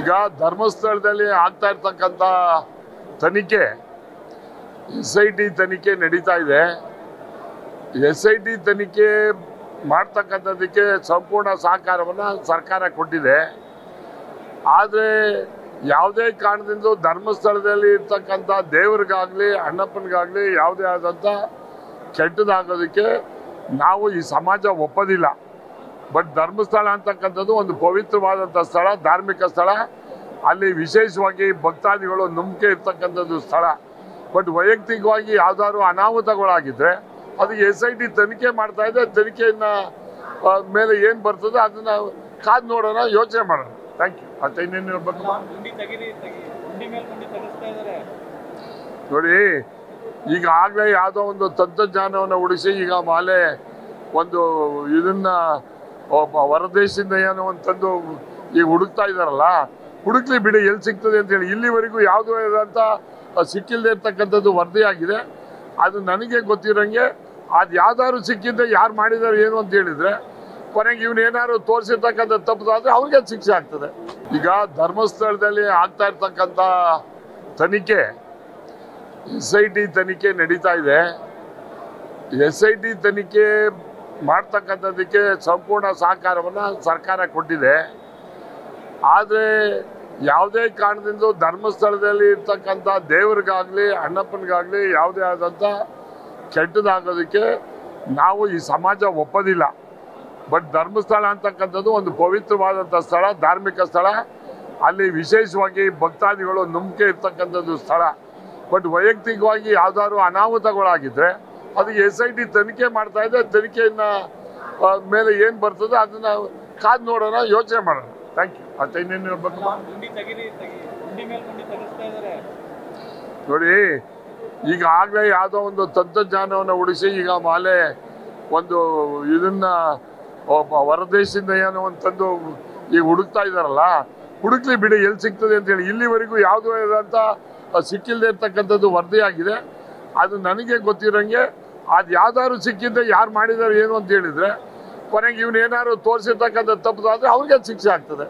ಈಗ ಧರ್ಮಸ್ಥಳದಲ್ಲಿ ಆಗ್ತಾ ಇರ್ತಕ್ಕಂಥ ತನಿಖೆ SIT ತನಿಖೆ ನಡೀತಾ ಇದೆ. SIT ತನಿಖೆ ಮಾಡ್ತಕ್ಕಂಥದಕ್ಕೆ ಸಂಪೂರ್ಣ ಸಹಕಾರವನ್ನು ಸರ್ಕಾರ ಕೊಟ್ಟಿದೆ. ಆದರೆ ಯಾವುದೇ ಕಾರಣದಿಂದ ಧರ್ಮಸ್ಥಳದಲ್ಲಿ ಇರ್ತಕ್ಕಂಥ ದೇವರಿಗಾಗಲಿ ಅಣ್ಣಪ್ಪನಿಗಾಗಲಿ ಯಾವುದೇ ಆದಂಥ ಕೆಟ್ಟದಾಗೋದಕ್ಕೆ ನಾವು ಈ ಸಮಾಜ ಒಪ್ಪೋದಿಲ್ಲ. ಬಟ್ ಧರ್ಮಸ್ಥಳ ಅಂತಕ್ಕಂಥದ್ದು ಒಂದು ಪವಿತ್ರವಾದಂಥ ಸ್ಥಳ, ಧಾರ್ಮಿಕ ಸ್ಥಳ. ಅಲ್ಲಿ ವಿಶೇಷವಾಗಿ ಭಕ್ತಾದಿಗಳು ನಂಬಿಕೆ ಇರ್ತಕ್ಕಂಥದ್ದು ಸ್ಥಳ. ಬಟ್ ವೈಯಕ್ತಿಕವಾಗಿ ಯಾವ್ದಾದ್ರು ಅನಾಹುತಗಳಾಗಿದ್ರೆ ಅದಕ್ಕೆ SIT ತನಿಖೆ ಮಾಡ್ತಾ ಇದೆ. ತನಿಖೆಯನ್ನ ಮೇಲೆ ಏನು ಬರ್ತದೆ ಅದನ್ನ ಕಾದು ನೋಡೋಣ, ಯೋಚನೆ ಮಾಡೋಣ. Thank you. ಮತ್ತೆ ಇನ್ನೇನು ಹೇಳ್ಬೇಕು ನೋಡಿ, ಈಗ ಆಗಲೇ ಯಾವುದೋ ಒಂದು ತಂತ್ರಜ್ಞಾನವನ್ನು ಉಳಿಸಿ ಈಗ ಮಾಲೆ ಒಂದು ಇದನ್ನ ಹೊರದೇಶದಿಂದ ಏನೋ ಒಂದು ತಂದು ಈಗ ಹುಡುಕ್ತಾ ಇದ್ದಾರಲ್ಲ, ಹುಡುಕ್ಲಿ ಬಿಡಿ, ಎಲ್ಲಿ ಸಿಗ್ತದೆ ಅಂತೇಳಿ. ಇಲ್ಲಿವರೆಗೂ ಯಾವುದೋ ಅಂತ ಸಿಕ್ಕಿಲ್ಲದೆ ಇರ್ತಕ್ಕಂಥದ್ದು ವರದಿಯಾಗಿದೆ. ಅದು ನನಗೆ ಗೊತ್ತಿರೋಂಗೆ ಅದು ಯಾವ್ದಾದ್ರು ಸಿಕ್ಕಿದ್ದೆ ಯಾರು ಮಾಡಿದಾರೆ ಏನು ಅಂತ ಹೇಳಿದ್ರೆ ಕೊನೆಗೆ ಇವನೇನಾದ್ರು ತೋರಿಸಿರ್ತಕ್ಕಂಥ ತಪ್ಪದಾದ್ರೆ ಅವ್ರಿಗೆ ಶಿಕ್ಷೆ ಆಗ್ತದೆ. ಈಗ ಧರ್ಮಸ್ಥಳದಲ್ಲಿ ಆಗ್ತಾ ಇರ್ತಕ್ಕಂಥ ತನಿಖೆ SIT ತನಿಖೆ ನಡೀತಾ ಇದೆ. SIT ತನಿಖೆ ಮಾಡ್ತಕ್ಕಂಥದಕ್ಕೆ ಸಂಪೂರ್ಣ ಸಹಕಾರವನ್ನು ಸರ್ಕಾರ ಕೊಟ್ಟಿದೆ. ಆದರೆ ಯಾವುದೇ ಕಾರಣದಿಂದ ಧರ್ಮಸ್ಥಳದಲ್ಲಿ ಇರ್ತಕ್ಕಂಥ ದೇವರಿಗಾಗಲಿ ಅಣ್ಣಪ್ಪನಿಗಾಗಲಿ ಯಾವುದೇ ಆದಂಥ ಕೆಟ್ಟದಾಗೋದಕ್ಕೆ ನಾವು ಈ ಸಮಾಜ ಒಪ್ಪೋದಿಲ್ಲ. ಬಟ್ ಧರ್ಮಸ್ಥಳ ಅಂತಕ್ಕಂಥದ್ದು ಒಂದು ಪವಿತ್ರವಾದಂಥ ಸ್ಥಳ, ಧಾರ್ಮಿಕ ಸ್ಥಳ. ಅಲ್ಲಿ ವಿಶೇಷವಾಗಿ ಭಕ್ತಾದಿಗಳು ನಂಬಿಕೆ ಇರ್ತಕ್ಕಂಥದ್ದು ಸ್ಥಳ. ಬಟ್ ವೈಯಕ್ತಿಕವಾಗಿ ಯಾವ್ದಾದ್ರು ಅನಾಹುತಗಳಾಗಿದ್ರೆ ಅದಕ್ಕೆ SIT ತನಿಖೆ ಮಾಡ್ತಾ ಇದೆ. ತನಿಖೆಯನ್ನ ಮೇಲೆ ಏನು ಬರ್ತದೆ ಅದನ್ನ ಕಾದು ನೋಡೋಣ, ಯೋಚನೆ ಮಾಡೋಣ. Thank you. ಮತ್ತೆ ಇನ್ನೇನು ಹೇಳ್ಬೇಕು ನೋಡಿ, ಈಗ ಆಗಲೇ ಯಾವುದೋ ಒಂದು ತಂತ್ರಜ್ಞಾನವನ್ನು ಉಳಿಸಿ ಈಗ ಮಾಲೆ ಒಂದು ಇದನ್ನ ಹೊರದೇಶದಿಂದ ಏನೋ ಒಂದು ತಂದು ಈಗ ಹುಡುಕ್ತಾ ಇದ್ದಾರಲ್ಲ, ಹುಡುಕ್ಲಿ ಬಿಡಿ, ಎಲ್ಲಿ ಸಿಗ್ತದೆ ಅಂತೇಳಿ. ಇಲ್ಲಿವರೆಗೂ ಯಾವುದೋ ಅಂತ ಸಿಕ್ಕಿಲ್ಲದೆ ಇರ್ತಕ್ಕಂಥದ್ದು ವರದಿಯಾಗಿದೆ. ಅದು ನನಗೆ ಗೊತ್ತಿರೋಂಗೆ ಅದು ಯಾವ್ದಾದ್ರು ಸಿಕ್ಕಿದ್ದೆ ಯಾರು ಮಾಡಿದಾರೆ ಏನು ಅಂತ ಹೇಳಿದ್ರೆ ಕೊನೆಗೆ ಇವನೇನಾದ್ರು ತೋರಿಸಿರ್ತಕ್ಕಂಥ ತಪ್ಪದಾದ್ರೆ ಅವ್ರಿಗೆ ಶಿಕ್ಷೆ ಆಗ್ತದೆ.